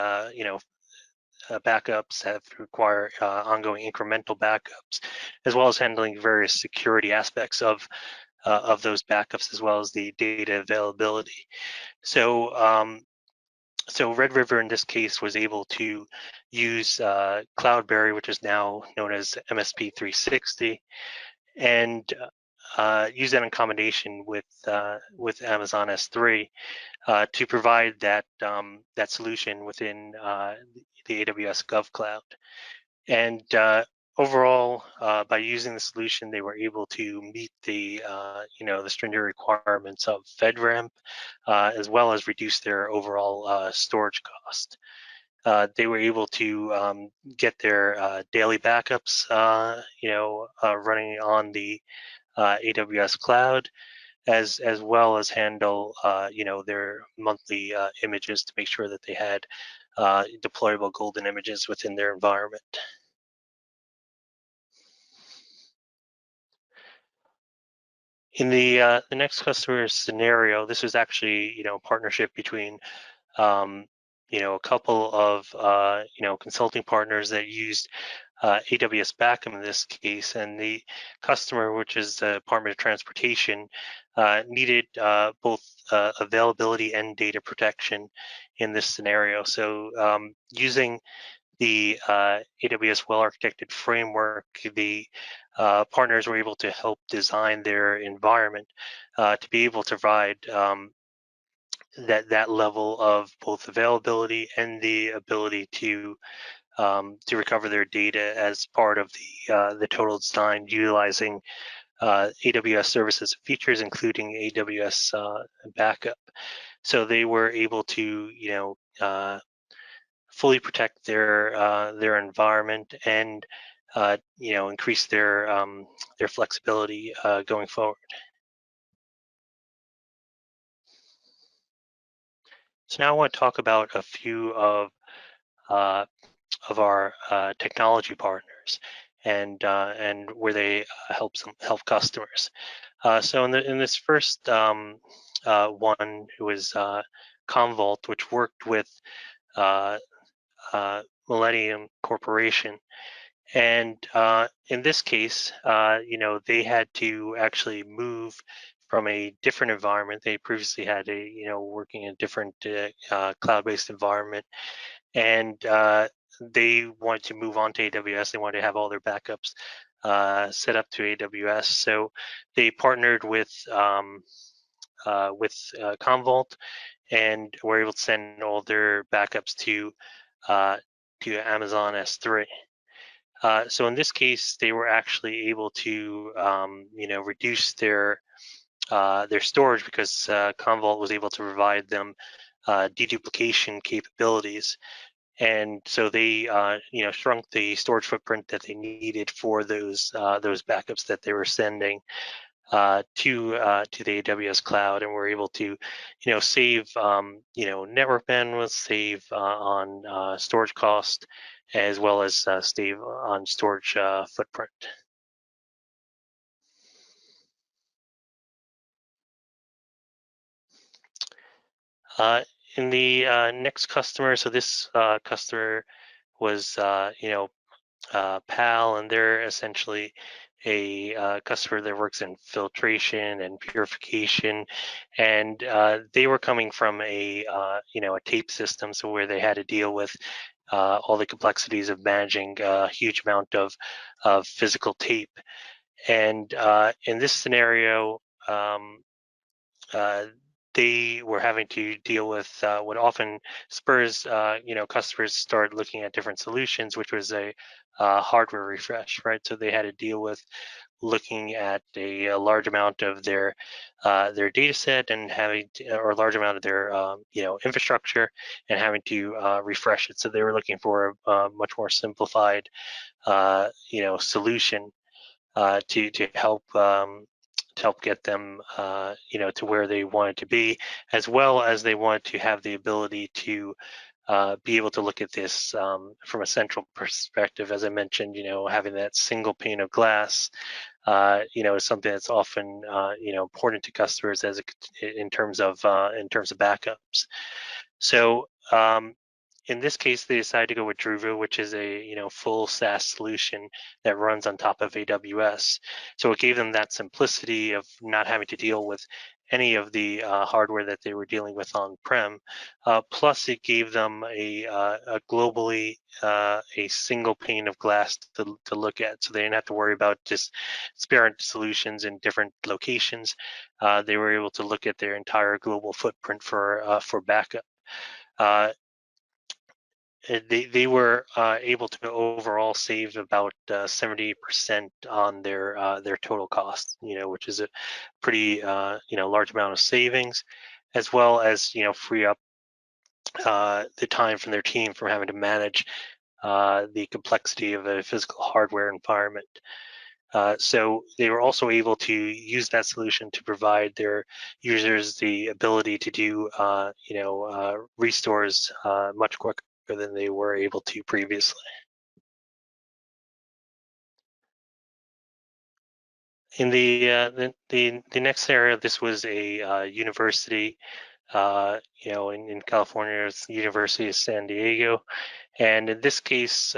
backups that require ongoing incremental backups, as well as handling various security aspects of those backups, as well as the data availability. So so Red River in this case was able to use Cloudberry, which is now known as MSP 360, and use that in combination with Amazon S3 to provide that solution within the AWS GovCloud. And overall, by using the solution, they were able to meet the the stringent requirements of FedRAMP, as well as reduce their overall storage cost. They were able to get their daily backups, running on the AWS cloud, as well as handle their monthly images to make sure that they had deployable golden images within their environment. In the next customer scenario, this is actually a partnership between a couple of consulting partners that used AWS Backup in this case, and the customer, which is the Department of Transportation, needed both availability and data protection in this scenario. So using the AWS well-architected framework, the partners were able to help design their environment to be able to provide that level of both availability and the ability to recover their data as part of the total design, utilizing AWS services and features, including AWS Backup. So they were able to fully protect their environment and increase their flexibility going forward. So now I want to talk about a few of our technology partners and where they help customers. So in this first one, it was Commvault, which worked with Millennium Corporation. And in this case, they had to actually move from a different environment. They previously had working in a different cloud-based environment, and they wanted to move on to AWS. They wanted to have all their backups set up to AWS. So they partnered with Commvault, and were able to send all their backups to Amazon S3. So in this case, they were actually able to reduce their storage, because Commvault was able to provide them deduplication capabilities. And so they shrunk the storage footprint that they needed for those backups that they were sending to the AWS cloud, and were able to save network bandwidth, save on storage cost, as well as save on storage footprint. In the next customer, so this customer was PAL, and they're essentially a customer that works in filtration and purification, and they were coming from a tape system, so where they had to deal with all the complexities of managing a huge amount of physical tape. And in this scenario, uh, they were having to deal with what often spurs customers start looking at different solutions, which was a hardware refresh, right? So they had to deal with looking at a large amount of their data set and having or a large amount of their infrastructure and having to refresh it. So they were looking for a much more simplified solution to help get them to where they wanted to be, as well as they wanted to have the ability to be able to look at this from a central perspective. As I mentioned, having that single pane of glass, is something that's often important to customers in terms of backups. So in this case, they decided to go with Druva, which is a full SaaS solution that runs on top of AWS. So it gave them that simplicity of not having to deal with any of the hardware that they were dealing with on-prem. Plus, it gave them a globally a single pane of glass to look at, so they didn't have to worry about just disparate solutions in different locations. They were able to look at their entire global footprint for backup. They were able to overall save about 70% on their total cost, which is a pretty large amount of savings, as well as free up the time from their team from having to manage the complexity of a physical hardware environment. So they were also able to use that solution to provide their users the ability to do restores much quicker than they were able to previously. In the next scenario, this was a university, in California, it's the University of San Diego, and in this case,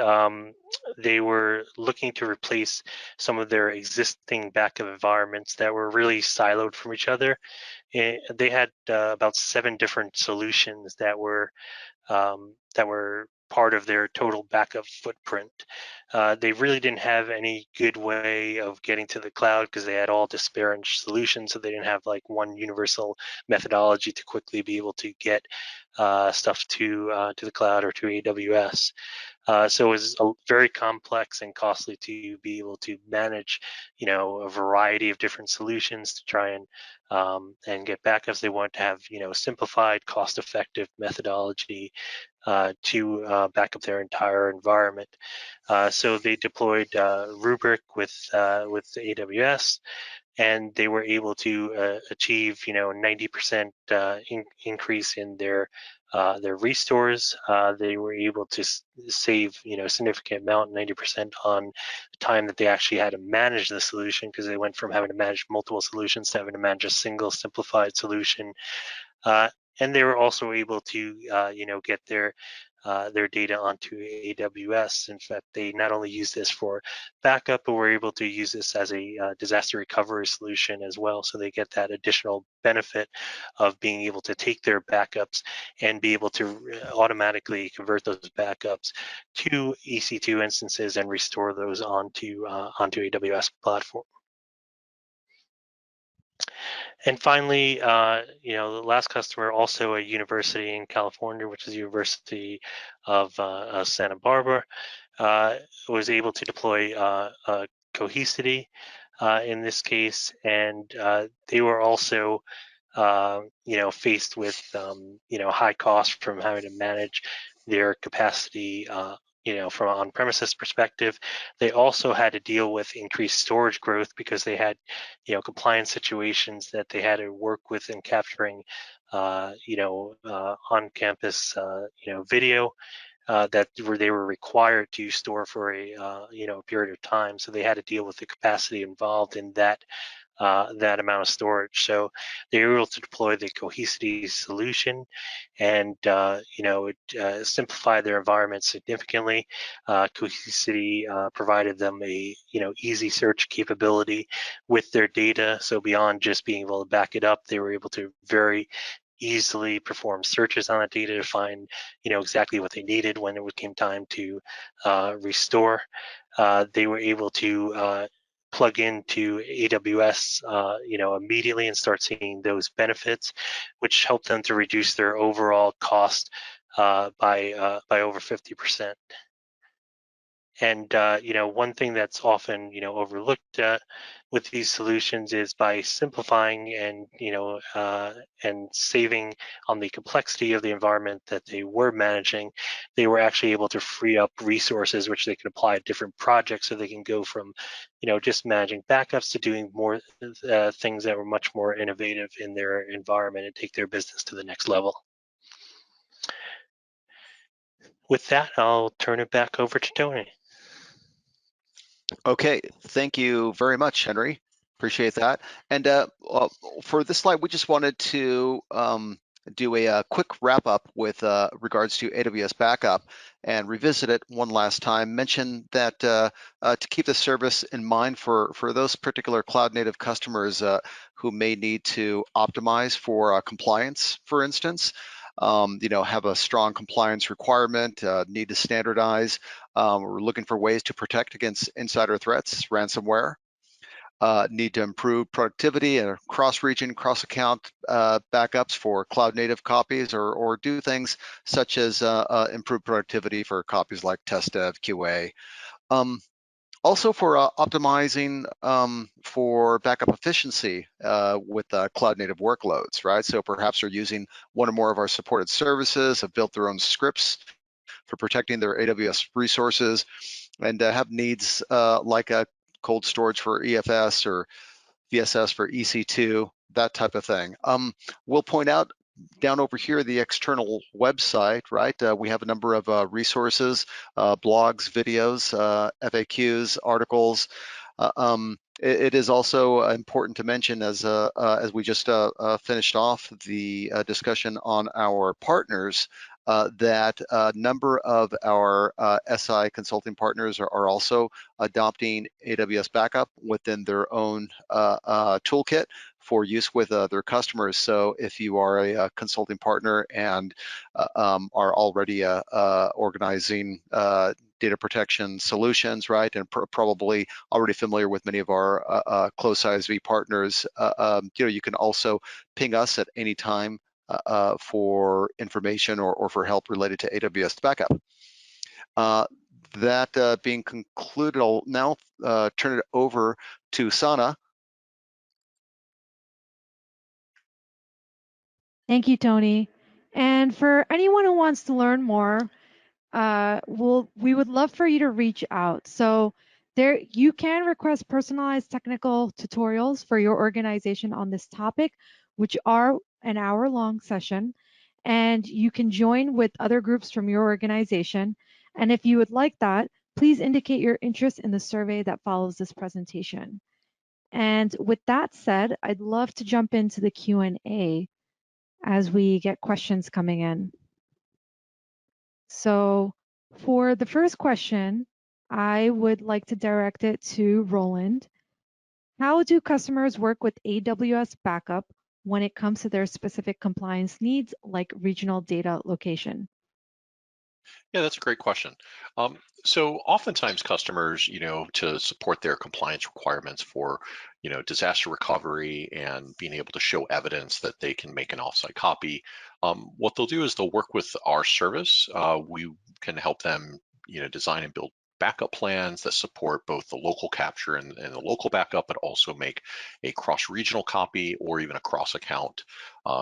they were looking to replace some of their existing backup environments that were really siloed from each other. They had about 7 different solutions that were part of their total backup footprint. They really didn't have any good way of getting to the cloud because they had all disparate solutions, so they didn't have like one universal methodology to quickly be able to get stuff to the cloud or to AWS. So it was very complex and costly to be able to manage, a variety of different solutions to try and get backups. They wanted to have, simplified, cost-effective methodology to back up their entire environment. So they deployed Rubrik with AWS, and they were able to achieve 90% increase in their restores. They were able to save a significant amount, 90% on the time that they actually had to manage the solution, because they went from having to manage multiple solutions to having to manage a single simplified solution. And they were also able to get their data onto AWS. In fact, they not only use this for backup, but were able to use this as a disaster recovery solution as well. So they get that additional benefit of being able to take their backups and be able to automatically convert those backups to EC2 instances and restore those onto AWS platform. And finally, the last customer, also a university in California, which is the University of Santa Barbara, was able to deploy Cohesity in this case, and they were also faced with high cost from having to manage their capacity from an on-premises perspective. They also had to deal with increased storage growth because they had compliance situations that they had to work with in capturing on-campus video that they were required to store for a period of time. So they had to deal with the capacity involved in that that amount of storage. So they were able to deploy the Cohesity solution, and it simplified their environment significantly. Cohesity provided them a easy search capability with their data. So beyond just being able to back it up, they were able to very easily perform searches on that data to find exactly what they needed when it came time to restore. They were able to plug into AWS immediately and start seeing those benefits, which helped them to reduce their overall cost by over 50%. And one thing that's often overlooked with these solutions is by simplifying and saving on the complexity of the environment that they were managing, they were actually able to free up resources which they can apply to different projects, so they can go from just managing backups to doing more things that were much more innovative in their environment and take their business to the next level. With that, I'll turn it back over to Tony. Okay, thank you very much, Henry. Appreciate that. And for this slide, we just wanted to do a quick wrap up with regards to AWS Backup and revisit it one last time. Mention that to keep the service in mind for those particular cloud native customers who may need to optimize for compliance, for instance. Have a strong compliance requirement, need to standardize. We're looking for ways to protect against insider threats, ransomware. Need to improve productivity and cross-region, cross-account backups for cloud-native copies, or do things such as improve productivity for copies like test dev, QA. Also for optimizing for backup efficiency with cloud-native workloads, right? So perhaps they're using one or more of our supported services, have built their own scripts for protecting their AWS resources, and have needs like a cold storage for EFS or VSS for EC2, that type of thing. We'll point out down over here the external website, right? We have a number of resources, blogs, videos, FAQs, articles. It is also important to mention, as we just finished off the discussion on our partners, that a number of our SI consulting partners are also adopting AWS Backup within their own toolkit for use with their customers. So if you are a consulting partner and are already organizing data protection solutions, right, and probably already familiar with many of our close ISV partners, you can also ping us at any time for information or for help related to AWS Backup. That being concluded, I'll now turn it over to Sana. Thank you, Tony. And for anyone who wants to learn more, we would love for you to reach out. So there, you can request personalized technical tutorials for your organization on this topic, which are an hour-long session, and you can join with other groups from your organization. And if you would like that, please indicate your interest in the survey that follows this presentation. And with that said, I'd love to jump into the Q&A as we get questions coming in. So for the first question, I would like to direct it to Roland. How do customers work with AWS Backup when it comes to their specific compliance needs, like regional data location? Yeah, that's a great question. So oftentimes customers, to support their compliance requirements for, disaster recovery and being able to show evidence that they can make an offsite copy, what they'll do is they'll work with our service. We can help them, design and build backup plans that support both the local capture and the local backup, but also make a cross-regional copy or even a cross-account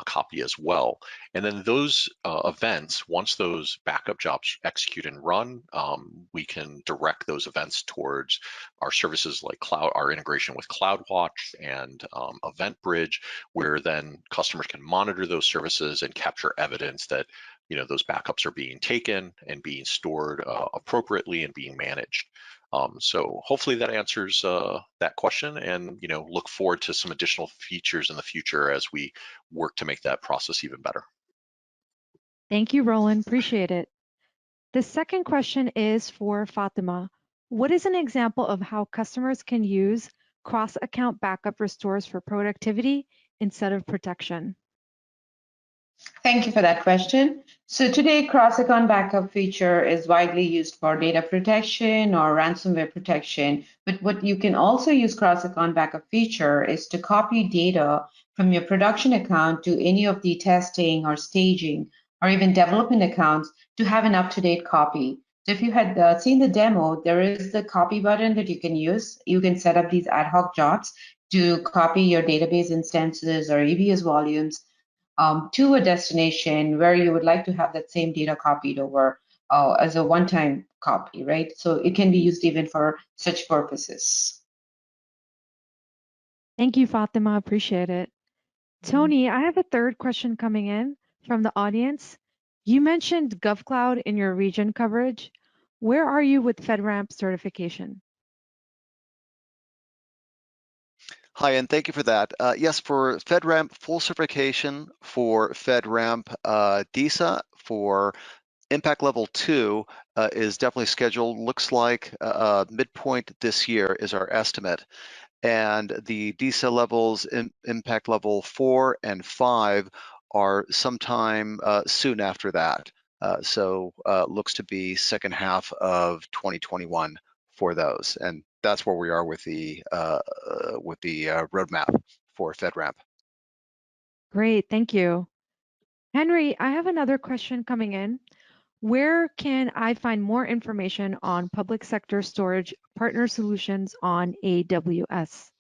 copy as well. And then those events, once those backup jobs execute and run, we can direct those events towards our services like our integration with CloudWatch and EventBridge, where then customers can monitor those services and capture evidence that those backups are being taken and being stored appropriately and being managed. So hopefully that answers that question, and look forward to some additional features in the future as we work to make that process even better. Thank you, Roland. Appreciate it. The second question is for Fatima. What is an example of how customers can use cross-account backup restores for productivity instead of protection? Thank you for that question. So today, cross-account backup feature is widely used for data protection or ransomware protection. But what you can also use cross-account backup feature is to copy data from your production account to any of the testing or staging or even development accounts to have an up-to-date copy. So if you had seen the demo, there is the copy button that you can use. You can set up these ad hoc jobs to copy your database instances or EBS volumes to a destination where you would like to have that same data copied over as a one-time copy, right? So it can be used even for such purposes. Thank you, Fatima. Appreciate it. Tony, I have a third question coming in from the audience. You mentioned GovCloud in your region coverage. Where are you with FedRAMP certification? Hi, and thank you for that. Yes, for FedRAMP full certification, for FedRAMP DISA, for Impact Level 2 is definitely scheduled. Looks like midpoint this year is our estimate. And the DISA levels, Impact Level 4 and 5 are sometime soon after that. So looks to be second half of 2021 for those. And that's where we are with the roadmap for FedRAMP. Great, thank you. Henry, I have another question coming in. Where can I find more information on public sector storage partner solutions on AWS?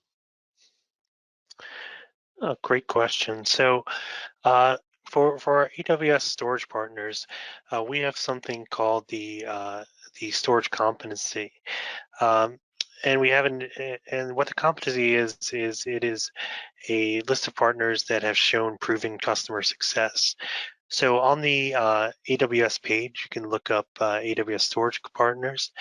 Great question. So for our AWS storage partners, we have something called the storage competency. And we have and what the competency is it is a list of partners that have shown proven customer success. So on the AWS page, you can look up AWS storage partners,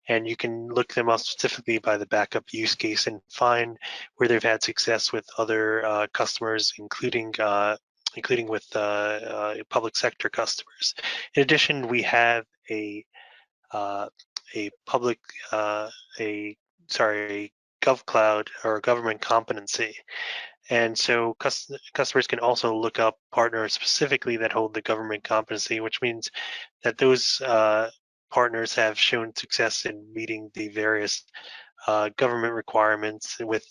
and you can look them up specifically by the backup use case and find where they've had success with other customers, including with public sector customers. In addition, we have a GovCloud or government competency. And so customers can also look up partners specifically that hold the government competency, which means that those partners have shown success in meeting the various government requirements with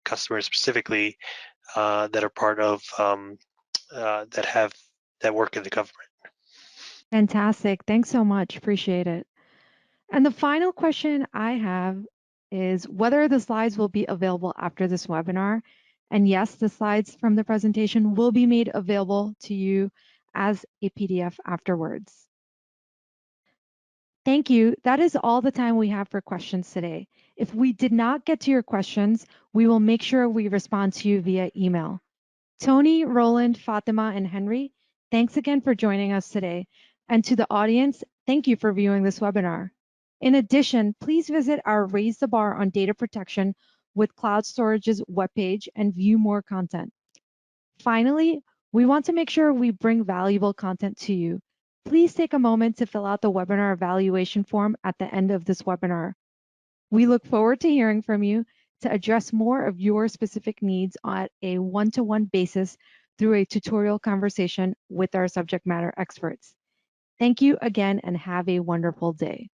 customers specifically that are part of that work in the government. Fantastic. Thanks so much. Appreciate it. And the final question I have is whether the slides will be available after this webinar. And yes, the slides from the presentation will be made available to you as a PDF afterwards. Thank you. That is all the time we have for questions today. If we did not get to your questions, we will make sure we respond to you via email. Tony, Roland, Fatima, and Henry, thanks again for joining us today. And to the audience, thank you for viewing this webinar. In addition, please visit our Raise the Bar on Data Protection with Cloud Storage's webpage and view more content. Finally, we want to make sure we bring valuable content to you. Please take a moment to fill out the webinar evaluation form at the end of this webinar. We look forward to hearing from you to address more of your specific needs on a one-to-one basis through a tutorial conversation with our subject matter experts. Thank you again and have a wonderful day.